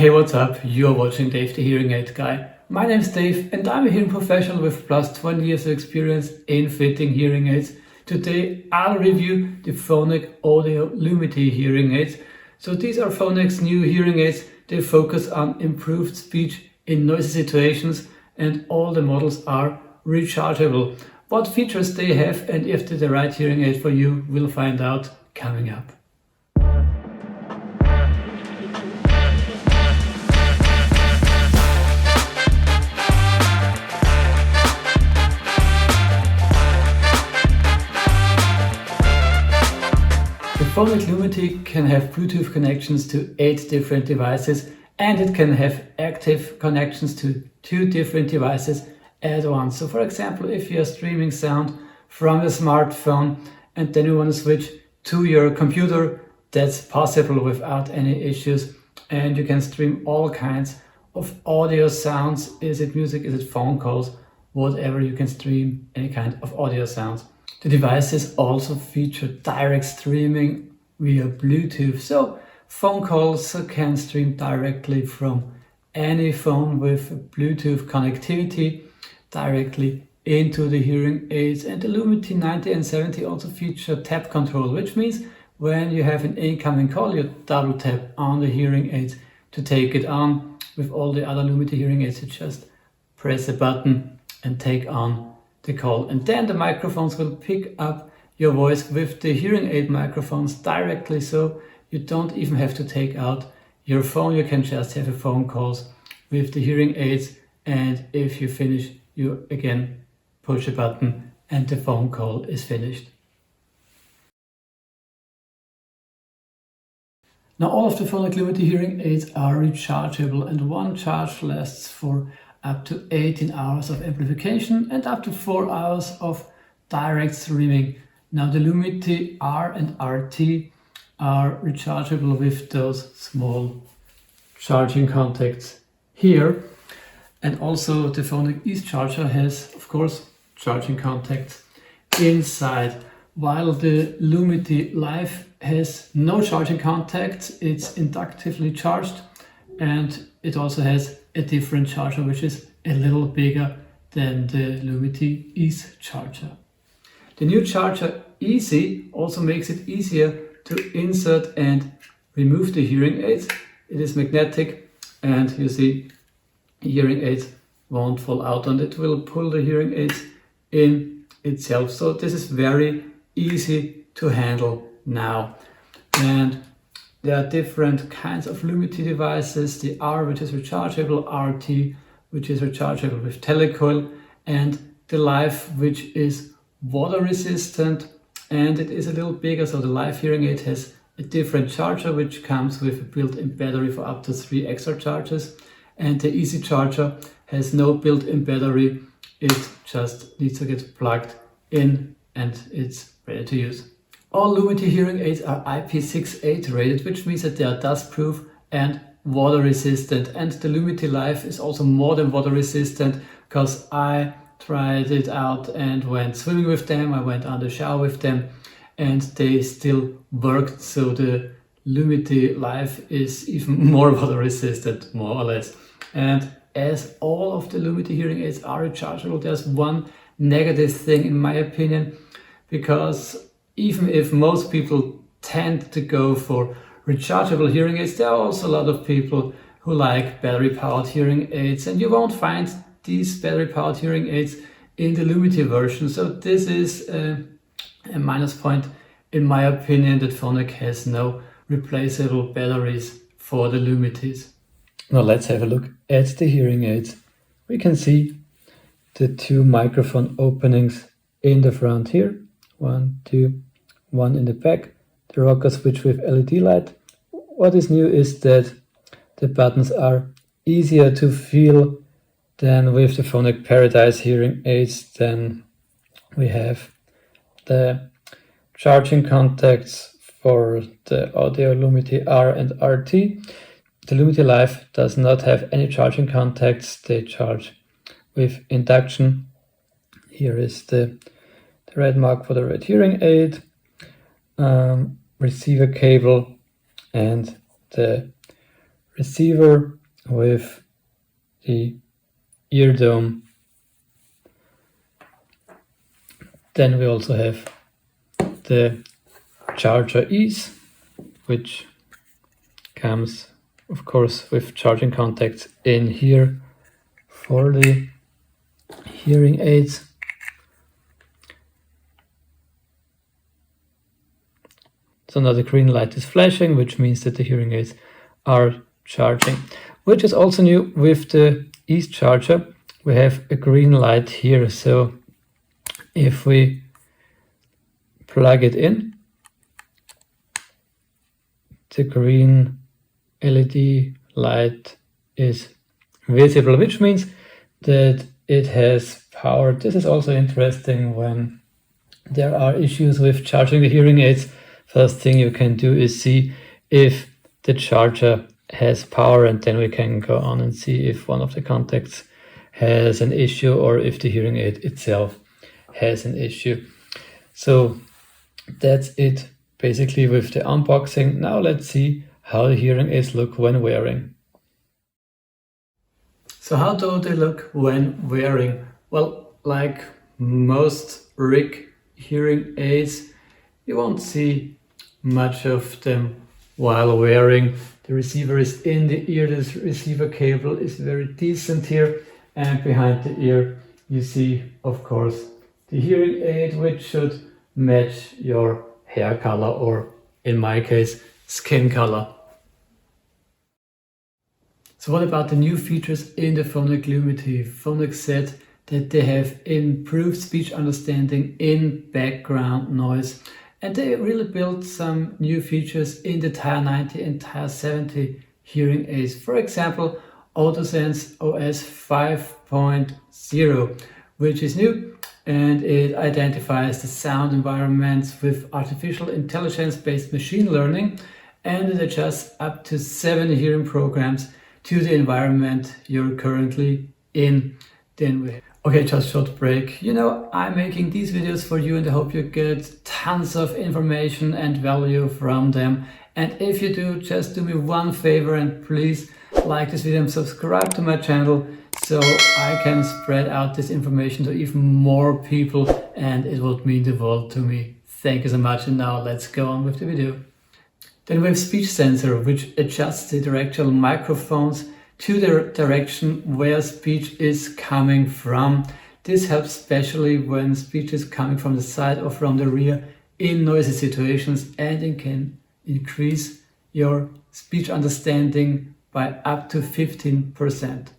Hey, what's up? You're watching Dave the Hearing Aid Guy. My name is Dave and I'm a hearing professional with plus 20 years of experience in fitting hearing aids. Today I'll review the Phonak Audéo Lumity hearing aids. So these are Phonak's new hearing aids. They focus on improved speech in noisy situations and all the models are rechargeable. What features they have and if they're the right hearing aid for you, we'll find out coming up. The Phonak Lumity can have Bluetooth connections to 8 different devices and it can have active connections to 2 different devices at once. So for example, if you're streaming sound from a smartphone and then you want to switch to your computer, that's possible without any issues, and you can stream all kinds of audio sounds. Is it music, is it phone calls, whatever, you can stream any kind of audio sounds. The devices also feature direct streaming via Bluetooth, so phone calls can stream directly from any phone with Bluetooth connectivity directly into the hearing aids. And the Lumity 90 and 70 also feature tap control, which means when you have an incoming call, you double tap on the hearing aids to take it on. With all the other Lumity hearing aids, you just press a button and take on the call, and then the microphones will pick up your voice with the hearing aid microphones directly, so you don't even have to take out your phone. You can just have a phone calls with the hearing aids, and if you finish, you again push a button and the phone call is finished. Now all of the Phonak Lumity hearing aids are rechargeable and one charge lasts for up to 18 hours of amplification and up to 4 hours of direct streaming. Now the Lumity R and RT are rechargeable with those small charging contacts here. And also the Phonak Ease charger has, of course, charging contacts inside. While the Lumity Live has no charging contacts, it's inductively charged, and it also has a different charger which is a little bigger than the Lumity Ease charger. The new charger Easy also makes it easier to insert and remove the hearing aids. It is magnetic and you see hearing aids won't fall out and it will pull the hearing aids in itself. So this is very easy to handle now. And there are different kinds of Lumity devices, the R, which is rechargeable, RT, which is rechargeable with telecoil, and the Live, which is water resistant, and it is a little bigger. So the Live hearing aid has a different charger, which comes with a built-in battery for up to 3 extra charges, and the Easy charger has no built-in battery. It just needs to get plugged in and it's ready to use. All Lumity hearing aids are IP68 rated, which means that they are dust-proof and water resistant. And the Lumity Live is also more than water resistant because I tried it out and went swimming with them, I went on the shower with them, and they still worked. So the Lumity Live is even more water resistant, more or less. And as all of the Lumity hearing aids are rechargeable, there's one negative thing in my opinion, because even if most people tend to go for rechargeable hearing aids, there are also a lot of people who like battery-powered hearing aids, and you won't find these battery-powered hearing aids in the Lumity version. So this is a minus point in my opinion, that Phonak has no replaceable batteries for the Lumities. Now let's have a look at the hearing aids. We can see the 2 microphone openings in the front here. 1, 2, 1 in the back. The rocker switch with LED light. What is new is that the buttons are easier to feel than with the Phonak Paradise hearing aids. Then we have the charging contacts for the Audéo Lumity R and RT. The Lumity Live does not have any charging contacts. They charge with induction. Here is the red mark for the red hearing aid, receiver cable, and the receiver with the ear dome. Then we also have the charger ease, which comes of course with charging contacts in here for the hearing aids. So now the green light is flashing, which means that the hearing aids are charging. Which is also new with the ease charger. We have a green light here, so if we plug it in, the green LED light is visible, which means that it has power. This is also interesting when there are issues with charging the hearing aids. First thing you can do is see if the charger has power, and then we can go on and see if one of the contacts has an issue or if the hearing aid itself has an issue. So that's it basically with the unboxing. Now let's see how the hearing aids look when wearing. So how do they look when wearing? Well, like most rig hearing aids, you won't see much of them while wearing. The receiver is in the ear, the receiver cable is very decent here, and behind the ear you see of course the hearing aid, which should match your hair color, or in my case skin color. So what about the new features in the Phonak Lumity? Phonak said that they have improved speech understanding in background noise, and they really built some new features in the Tier 90 and Tier 70 hearing aids. For example, AutoSense OS 5.0, which is new, and it identifies the sound environments with artificial intelligence-based machine learning, and it adjusts up to 7 hearing programs to the environment you're currently in. Okay, just short break. You know, I'm making these videos for you and I hope you get tons of information and value from them. And if you do, just do me one favor and please like this video and subscribe to my channel so I can spread out this information to even more people, and it would mean the world to me. Thank you so much, and now let's go on with the video. Then we have speech sensor, which adjusts the directional microphones to the direction where speech is coming from. This helps especially when speech is coming from the side or from the rear in noisy situations, and it can increase your speech understanding by up to 15%.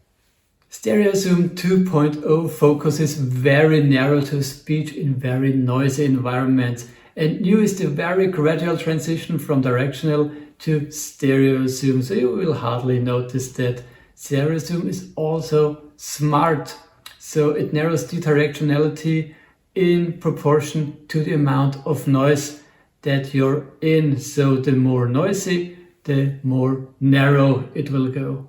Stereo Zoom 2.0 focuses very narrow to speech in very noisy environments. And new is the very gradual transition from directional to stereo zoom, so you will hardly notice that. Stereo zoom is also smart, so it narrows the directionality in proportion to the amount of noise that you're in. So the more noisy, the more narrow it will go.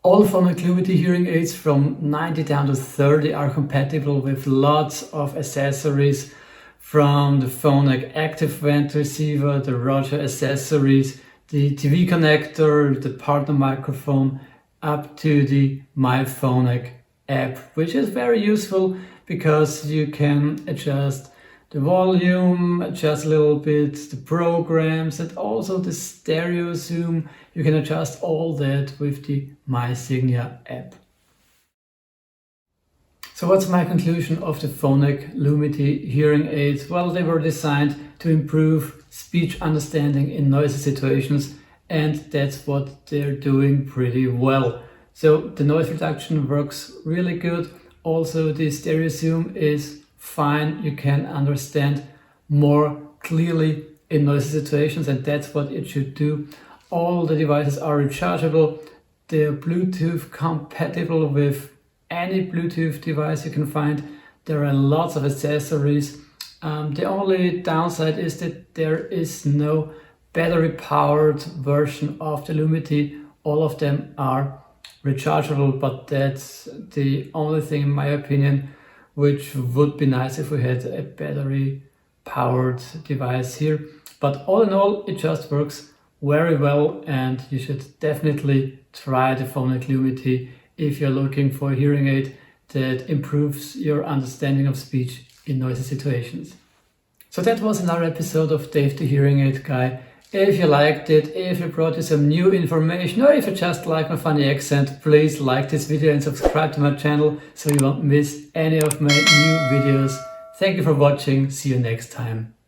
All Phonak Lumity hearing aids from 90 down to 30 are compatible with lots of accessories, from the Phonak active vent receiver, the Roger accessories, the TV connector, the partner microphone, up to the My Phonak app, which is very useful because you can adjust the volume, adjust a little bit the programs, and also the stereo zoom. You can adjust all that with the My Signia app. So what's my conclusion of the Phonak Lumity hearing aids? Well, they were designed to improve speech understanding in noisy situations, and that's what they're doing pretty well. So the noise reduction works really good. Also the stereo zoom is fine. You can understand more clearly in noisy situations, and that's what it should do. All the devices are rechargeable. They're Bluetooth compatible with any Bluetooth device you can find. There are lots of accessories. The only downside is that there is no battery powered version of the Lumity. All of them are rechargeable, but that's the only thing in my opinion, which would be nice if we had a battery powered device here. But all in all, it just works very well, and you should definitely try the Phonak Lumity if you're looking for a hearing aid that improves your understanding of speech in noisy situations. So that was another episode of Dave the Hearing Aid Guy. If you liked it, if it brought you some new information, or if you just like my funny accent, please like this video and subscribe to my channel so you won't miss any of my new videos. Thank you for watching. See you next time.